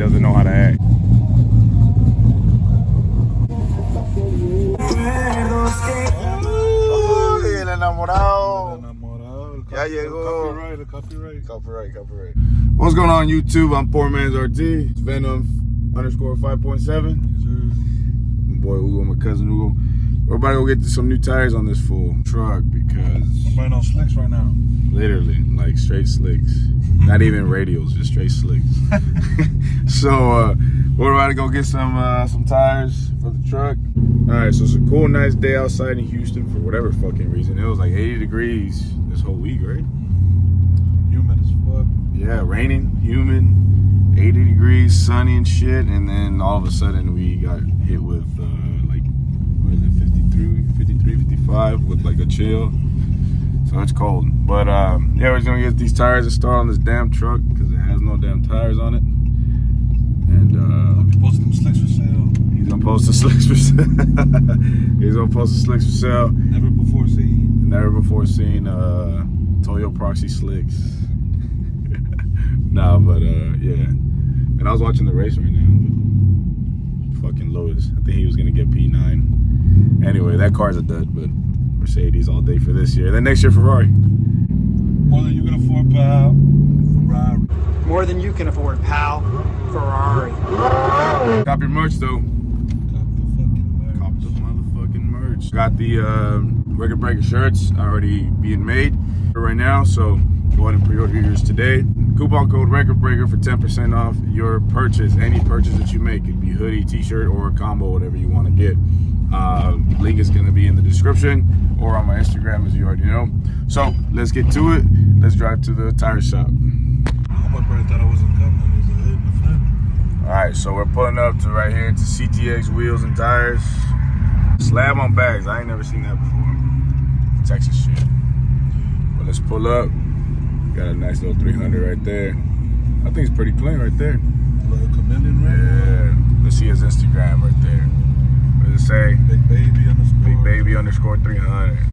doesn't know how to act. El enamorado. Ya llegó. Copyright. What's going on YouTube? I'm Poor Man's RT. It's Venom _ 5.7. My boy Hugo, my cousin Hugo. We're about to go get some new tires on this full truck because I'm running on slicks right now. Literally, like straight slicks. Not even radials, just straight slicks. So we're about to go get some tires for the truck. Alright, so it's a cool, nice day outside in Houston for whatever fucking reason. It was like 80 degrees this whole week, right? Humid as fuck. Yeah, raining, humid, 80 degrees, sunny and shit, and then all of a sudden we got hit with like, what is it, 53, 55 with like a chill. So it's cold. But yeah, we're just gonna get these tires installed on this damn truck because it has no damn tires on it. And I'm posting them slicks for sale. He's gonna post the slicks for sale. He's gonna post the slicks for sale. Never before seen TOYO PROXIES slicks. Nah, but yeah. And I was watching the race right now. Fucking Lewis. I think he was gonna get P9. Anyway, that car's a dud, but Mercedes all day for this year. Then next year Ferrari. More than you can afford, pal. Ferrari. More than you can afford, pal. Ferrari. Cop your merch though. Cop the Motherfucking merch. Got the record breaker shirts already being made right now, so go ahead and pre-order yours today. Coupon code record breaker for 10% off your purchase. Any purchase that you make, it could be hoodie, t-shirt, or a combo, whatever you want to get. Link is going to be in the description or on my Instagram, as you already know. So let's get to it. Let's drive to the tire shop. My brother thought I wasn't coming. He was ahead in the front. All right, so we're pulling up to right here to CTX Wheels and Tires. Slab on bags. I ain't never seen that before. Texas shit. But let's pull up. Got a nice little 300 right there. I think it's pretty clean right there. Little chameleon red. Yeah. Let's see his Instagram right there. What does it say? Big baby _ 300.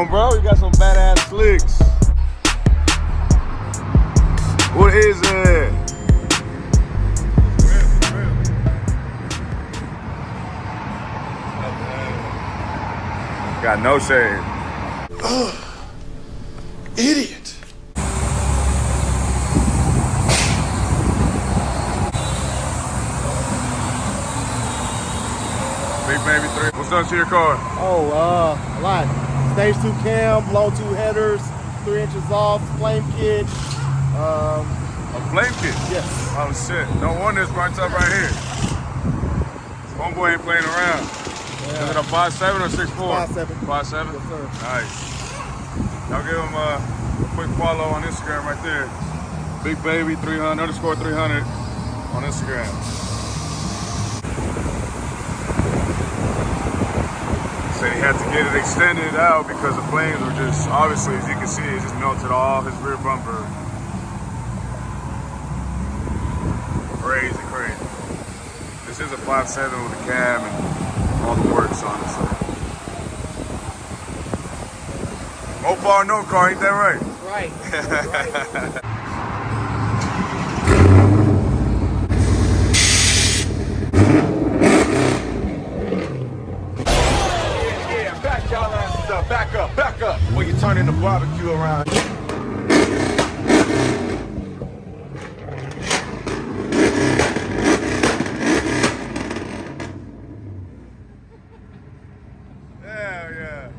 Bro, you got some badass slicks. What is it? Got no shade. Idiot. Big baby 3. What's done to your car? Oh, a lot. Stage 2 cam, blow 2 headers, 3 inches off, flame kit. A flame kit? Yes. Oh shit. No wonder it's burnt up right here. Homeboy ain't playing around. Yeah. Is it a 5.7 or 6.4? 5.7. 5.7? Yes, sir. Nice. Y'all give him a quick follow on Instagram right there. Big baby 300 _ 300 on Instagram. Said he had to get it extended out because the flames were just, obviously, as you can see, it just melted all his rear bumper. Crazy. This is a 5.7 with a cam and all the works on it. So. Mopar, no car, ain't that right? Right. Back up. When you're turning the barbecue around. Hell yeah.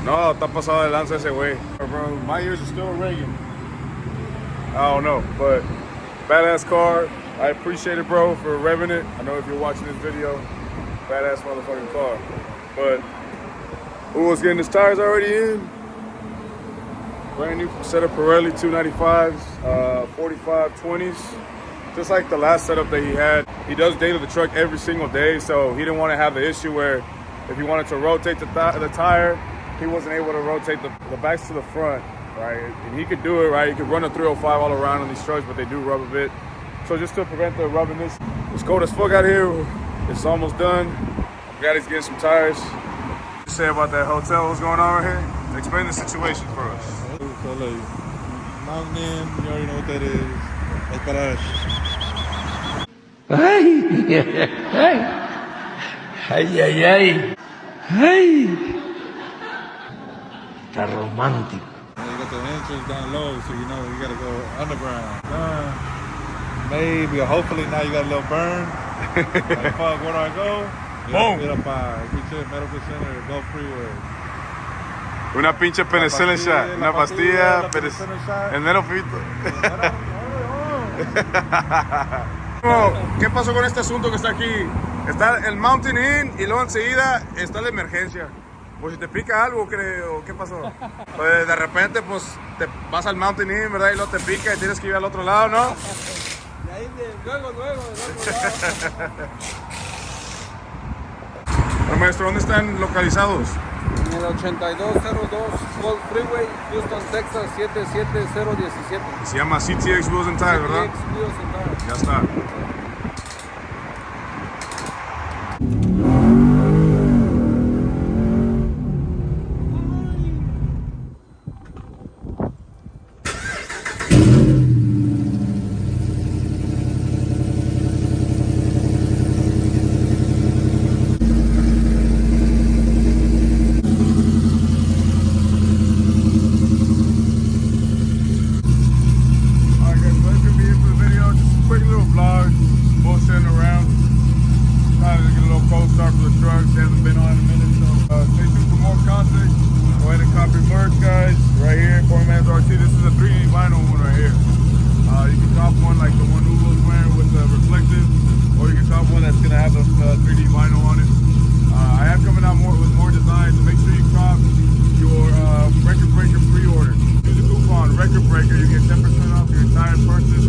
No, está pasado de lanza ese güey. Bro, my ears are still ringing. I don't know, but badass car. I appreciate it, bro, for revving it. I know if you're watching this video, badass motherfucking car. But who was getting his tires already in? Brand new set of Pirelli 295s, 45 20s. Just like the last setup that he had. He does data the truck every single day, so he didn't want to have the issue where if he wanted to rotate the tire, he wasn't able to rotate the backs to the front, right? And he could do it, right? He could run a 305 all around on these trucks, but they do rub a bit. So just to prevent the rubbiness, it's cold as fuck out here. It's almost done. I'm glad he's getting some tires. What you say about that hotel? What's going on right here? Explain the situation for us. So look, Mountain Inn, you already know what that is. Es para Ay, ay, ay, ay, ay. Está romántico. you got the entrance down low, so you know you gotta go underground. Maybe or hopefully now you got a little burn. Like, fuck, where do I go? Boom. Get up by Medical Center, Gulf Freeway. Una pinche penicillin shot. Una pastilla, penicillin shot. el mero pito. ¿Qué pasó con este asunto que está aquí? Está el Mountain Inn y luego enseguida está la emergencia. Pues si te pica algo, creo, ¿qué pasó? Pues de repente, pues te vas al Mountain Inn, ¿verdad? Y luego te pica y tienes que ir al otro lado, ¿no? Y ahí luego, del otro lado. Pero maestro, ¿dónde están localizados? En el 8202 Gold Freeway, Houston, Texas, 77017. Se llama CTX Wheels and Tires, ¿verdad? CTX Wheels and Tires. Ya está. This is a 3D vinyl one right here. You can top one like the one Hugo's wearing with the reflective, or you can top one that's gonna have the 3D vinyl on it. I am coming out with more designs, so make sure you cop your Record Breaker pre-order. Use the coupon Record Breaker, you get 10% off your entire purchase.